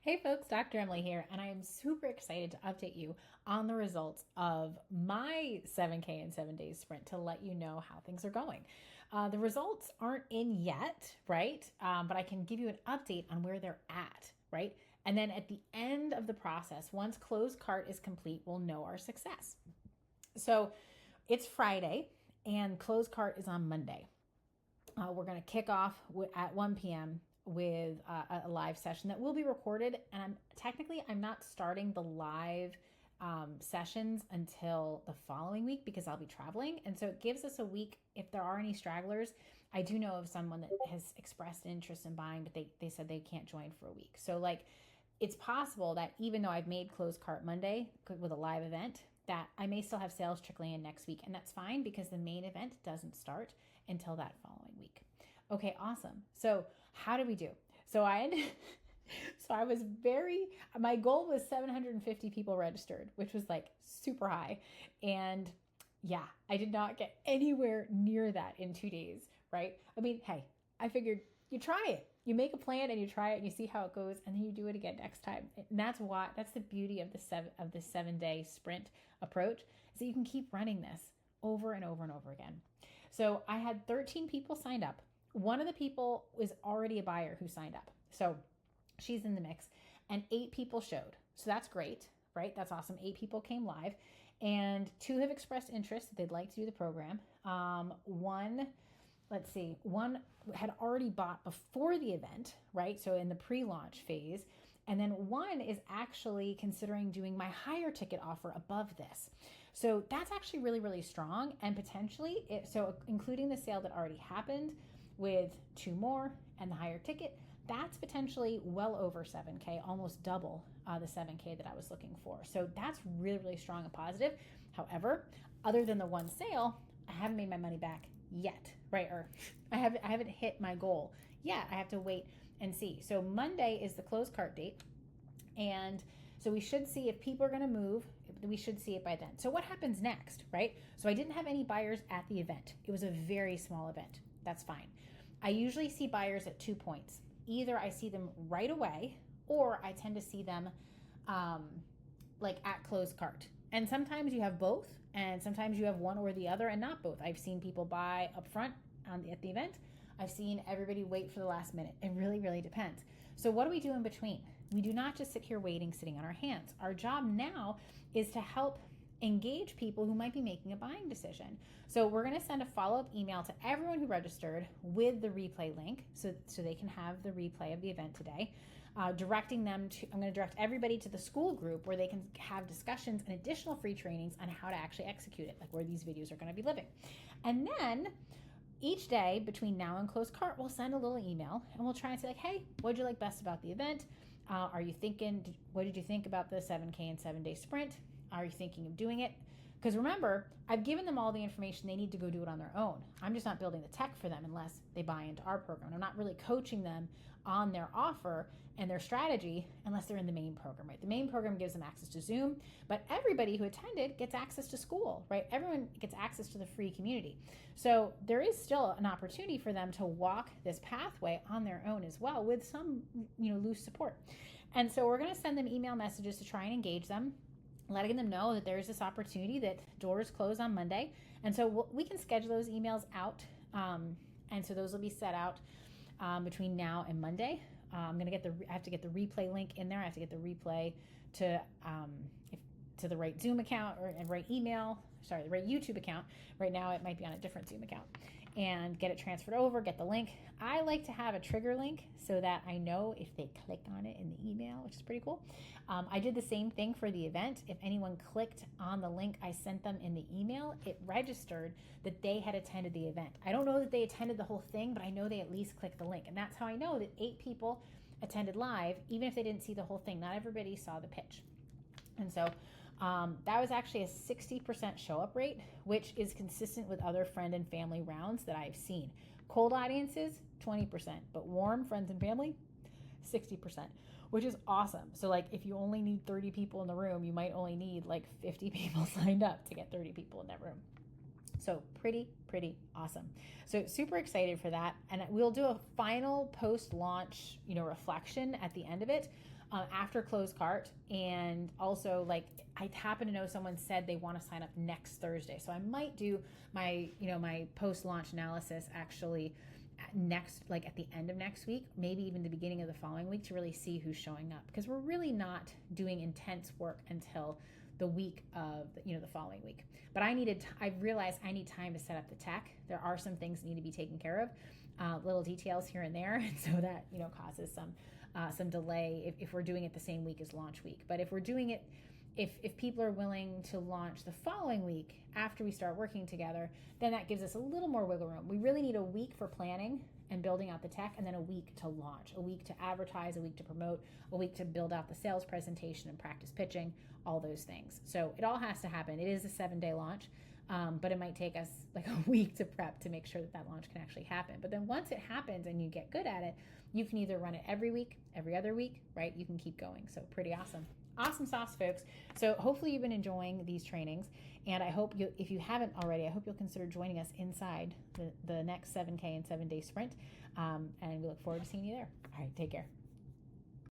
Hey folks, Dr. Emily here, and I am super excited to update you on the results of my 7K in 7 days sprint to let you know how things are going. The results aren't in yet, right? But I can give you an update on where they're at, right? And then at the end of the process, once closed cart is complete, we'll know our success. So it's Friday, and closed cart is on Monday. We're going to kick off at 1 p.m. with a live session that will be recorded. And I'm not starting the live sessions until the following week because I'll be traveling. And so it gives us a week if there are any stragglers. I do know of someone that has expressed interest in buying, but they said they can't join for a week. So it's possible that even though I've made closed cart Monday with a live event, that I may still have sales trickling in next week. And that's fine because the main event doesn't start until that following week. Okay, awesome. So how did we do? My goal was 750 people registered, which was like super high. And yeah, I did not get anywhere near that in 2 days, right? I mean, hey, I figured you try it. You make a plan and you try it and you see how it goes, and then you do it again next time. And that's the beauty of the 7 day sprint approach, is that you can keep running this over and over and over again. So I had 13 people signed up. One of the people was already a buyer who signed up. So she's in the mix, and 8 people showed. So that's great, right? That's awesome. 8 people came live, and 2 have expressed interest that they'd like to do the program. One had already bought before the event, right? So in the pre-launch phase. And then one is actually considering doing my higher ticket offer above this. So that's actually really, really strong. And potentially, including the sale that already happened with 2 more and the higher ticket, that's potentially well over 7K, almost double the 7K that I was looking for. So that's really, really strong and positive. However, other than the one sale, I haven't made my money back yet, right? Or I haven't hit my goal yet. I have to wait and see. So Monday is the close cart date. And so we should see if people are going to move. We should see it by then. So what happens next, right? So I didn't have any buyers at the event. It was a very small event. That's fine. I usually see buyers at 2 points. Either I see them right away, or I tend to see them at closed cart. And sometimes you have both, and sometimes you have one or the other and not both. I've seen people buy up front at the event. I've seen everybody wait for the last minute. It really, really depends. So what do we do in between? We do not just sit here waiting, sitting on our hands. Our job now is to help engage people who might be making a buying decision. So we're going to send a follow-up email to everyone who registered with the replay link so they can have the replay of the event today. I'm going to direct everybody to the school group where they can have discussions and additional free trainings on how to actually execute it, like where these videos are going to be living. And then each day between now and close cart, we'll send a little email and we'll try and say like, hey, what did you like best about the event? What did you think about the 7K and 7-day sprint? Are you thinking of doing it? Because remember, I've given them all the information they need to go do it on their own. I'm just not building the tech for them unless they buy into our program. I'm not really coaching them on their offer and their strategy unless they're in the main program, right? The main program gives them access to Zoom, but everybody who attended gets access to school, right? Everyone gets access to the free community. So there is still an opportunity for them to walk this pathway on their own as well with some, loose support. And so we're going to send them email messages to try and engage them, letting them know that there's this opportunity that doors close on Monday. And so we can schedule those emails out. And so those will be set out between now and Monday. I have to get the replay link in there. I have to get the replay to the right Zoom account the right YouTube account. Right now it might be on a different Zoom account, and get it transferred over, get the link. I like to have a trigger link so that I know if they click on it in the email, which is pretty cool. I did the same thing for the event. If anyone clicked on the link I sent them in the email, it registered that they had attended the event. I don't know that they attended the whole thing, but I know they at least clicked the link. And that's how I know that 8 people attended live, even if they didn't see the whole thing. Not everybody saw the pitch. And so that was actually a 60% show up rate, which is consistent with other friend and family rounds that I've seen. Cold audiences, 20%, but warm friends and family, 60%, which is awesome. So if you only need 30 people in the room, you might only need 50 people signed up to get 30 people in that room. So pretty awesome. So super excited for that. And we'll do a final post-launch, reflection at the end of it. after close cart. And also, like, I happen to know someone said they want to sign up next Thursday, so I might do my my post launch analysis actually next, like at the end of next week, maybe even the beginning of the following week, to really see who's showing up, because we're really not doing intense work until the week of the following week. But I realized I need time to set up the tech. There are some things that need to be taken care of, little details here and there, and so that causes some delay if we're doing it the same week as launch week. But if we're doing it, if people are willing to launch the following week after we start working together, then that gives us a little more wiggle room. We really need a week for planning and building out the tech, and then a week to launch, a week to advertise, a week to promote, a week to build out the sales presentation and practice pitching, all those things. So it all has to happen. It is a 7-day launch, but it might take us like a week to prep to make sure that launch can actually happen. But then once it happens and you get good at it, you can either run it every week, every other week, right? You can keep going. So pretty awesome. Awesome sauce, folks. So hopefully you've been enjoying these trainings, and I hope if you haven't already, I hope you'll consider joining us inside the next 7K and 7-day sprint. And we look forward to seeing you there. All right, take care.